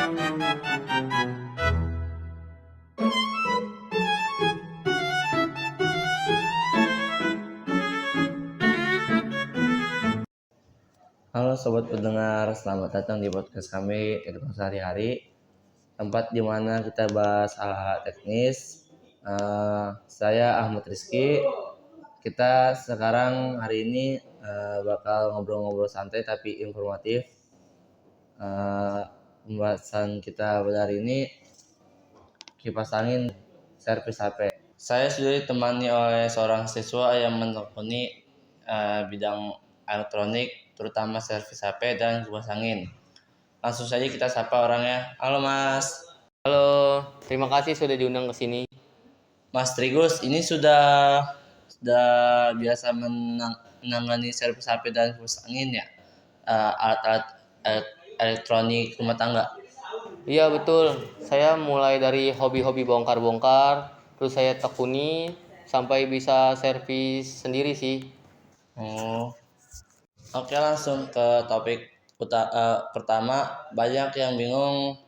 Halo sobat pendengar, selamat datang di podcast kami Teknik Sehari-hari, tempat di mana kita bahas hal-hal teknis. Saya Ahmad Rizky. Kita sekarang hari ini bakal ngobrol-ngobrol santai tapi informatif. Pembahasan kita pada hari ini kipas angin servis HP. Saya sudah ditemani oleh seorang siswa yang menekuni bidang elektronik, terutama servis HP dan kipas angin. Langsung saja kita sapa orangnya. Halo Mas. Halo, terima kasih sudah diundang ke sini. Mas Trigus, ini sudah biasa menangani servis HP dan kipas angin ya? Alat-alat elektronik rumah tangga. Iya betul, saya mulai dari hobi-hobi bongkar-bongkar, terus saya tekuni sampai bisa servis sendiri sih. Oh, oke, langsung ke topik pertama. Banyak yang bingung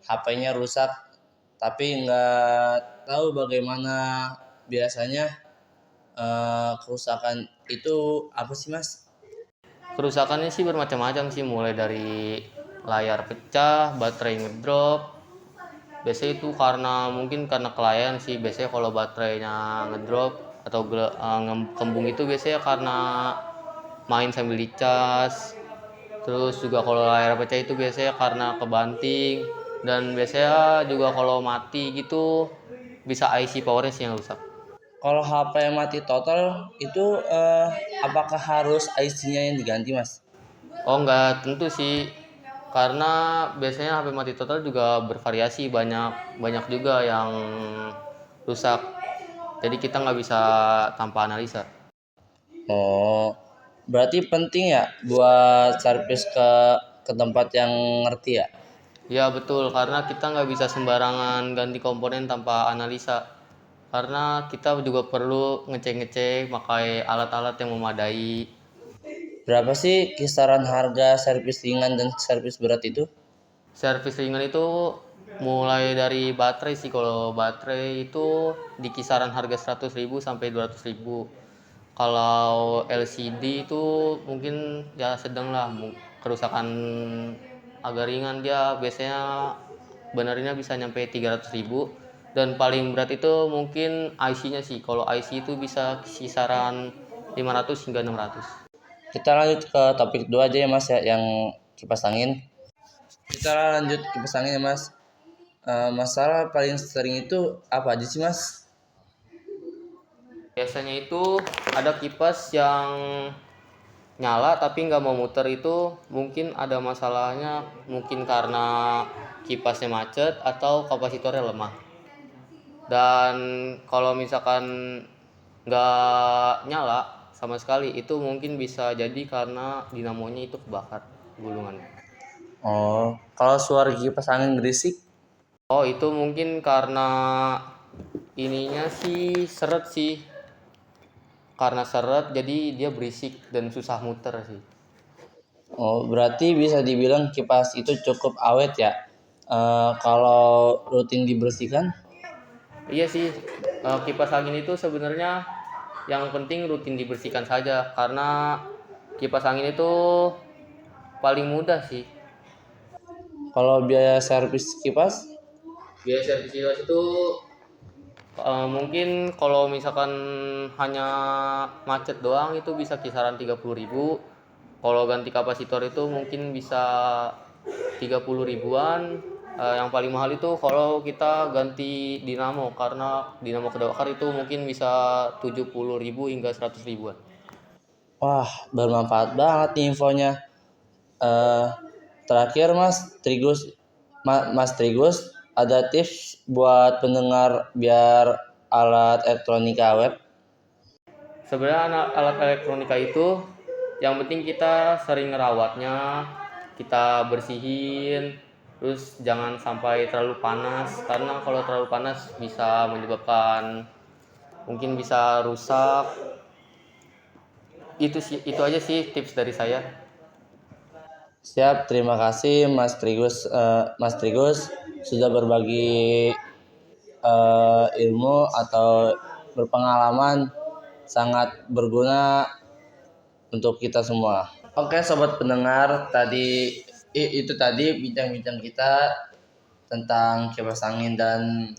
HP-nya rusak, tapi nggak tahu bagaimana biasanya kerusakan itu apa sih Mas? Kerusakannya sih bermacam-macam sih, mulai dari layar pecah, baterai ngedrop. Biasanya itu mungkin karena kelainan sih. Biasanya kalau baterainya ngedrop atau kembung itu biasanya karena main sambil dicas. Terus juga kalau layar pecah itu biasanya karena kebanting, dan biasanya juga kalau mati gitu bisa IC powernya sih yang rusak. Kalau HP mati total itu apakah harus IC-nya yang diganti Mas? Oh enggak tentu sih, karena biasanya HP mati total juga bervariasi, banyak juga yang rusak. Jadi kita nggak bisa tanpa analisa. Oh, berarti penting ya buat servis ke tempat yang ngerti ya? Ya betul, karena kita nggak bisa sembarangan ganti komponen tanpa analisa. Karena kita juga perlu ngecek-ngecek, pakai alat-alat yang memadai. Berapa sih kisaran harga servis ringan dan servis berat itu? Servis ringan itu mulai dari baterai sih. Kalau baterai itu di kisaran harga 100.000 sampai 200.000. Kalau LCD itu mungkin ya sedang lah, kerusakan agak ringan, dia biasanya benarnya bisa nyampe 300.000. Dan paling berat itu mungkin IC-nya sih. Kalau IC itu bisa kisaran 500 hingga 600. Kita lanjut ke topik kedua aja ya Mas ya, yang kipas angin. Kita lanjut kipas angin ya Mas. Masalah paling sering itu apa aja sih Mas? Biasanya itu ada kipas yang nyala tapi nggak mau muter, itu mungkin ada masalahnya, mungkin karena kipasnya macet atau kapasitornya lemah. Dan kalau misalkan nggak nyala sama sekali, itu mungkin bisa jadi karena dinamonya itu kebakar gulungannya. Oh, kalau suara kipas angin berisik? Oh itu mungkin karena ininya sih seret sih, karena seret jadi dia berisik dan susah muter sih. Oh, berarti bisa dibilang kipas itu cukup awet ya. Kalau rutin dibersihkan? Iya sih, kipas angin itu sebenarnya yang penting rutin dibersihkan saja, karena kipas angin itu paling mudah sih. Kalau biaya servis kipas? Biaya servis kipas itu mungkin kalau misalkan hanya macet doang itu bisa kisaran 30.000. Kalau ganti kapasitor itu mungkin bisa 30 ribuan. Yang paling mahal itu kalau kita ganti dinamo, karena dinamo kebakar itu mungkin bisa 70.000 hingga 100 ribuan. Wah, bermanfaat banget nih infonya. Eh, Terakhir Mas Trigus, ada tips buat pendengar biar alat elektronik awet? Sebenarnya alat elektronika itu yang penting kita sering ngerawatnya, kita bersihin, terus jangan sampai terlalu panas, karena kalau terlalu panas bisa menyebabkan, mungkin bisa rusak. Itu aja sih tips dari saya. Siap, terima kasih Mas Trigus sudah berbagi ilmu atau berpengalaman sangat berguna untuk kita semua. Oke, sobat pendengar, itu tadi bincang-bincang kita tentang kipas angin dan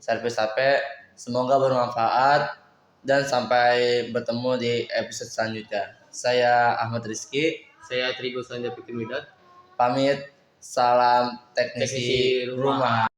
servis HP. Semoga bermanfaat dan sampai bertemu di episode selanjutnya. Saya Ahmad Rizky, Saya Trigo Sanja Pikir Midat. pamit. Salam teknisi Teknisi rumah.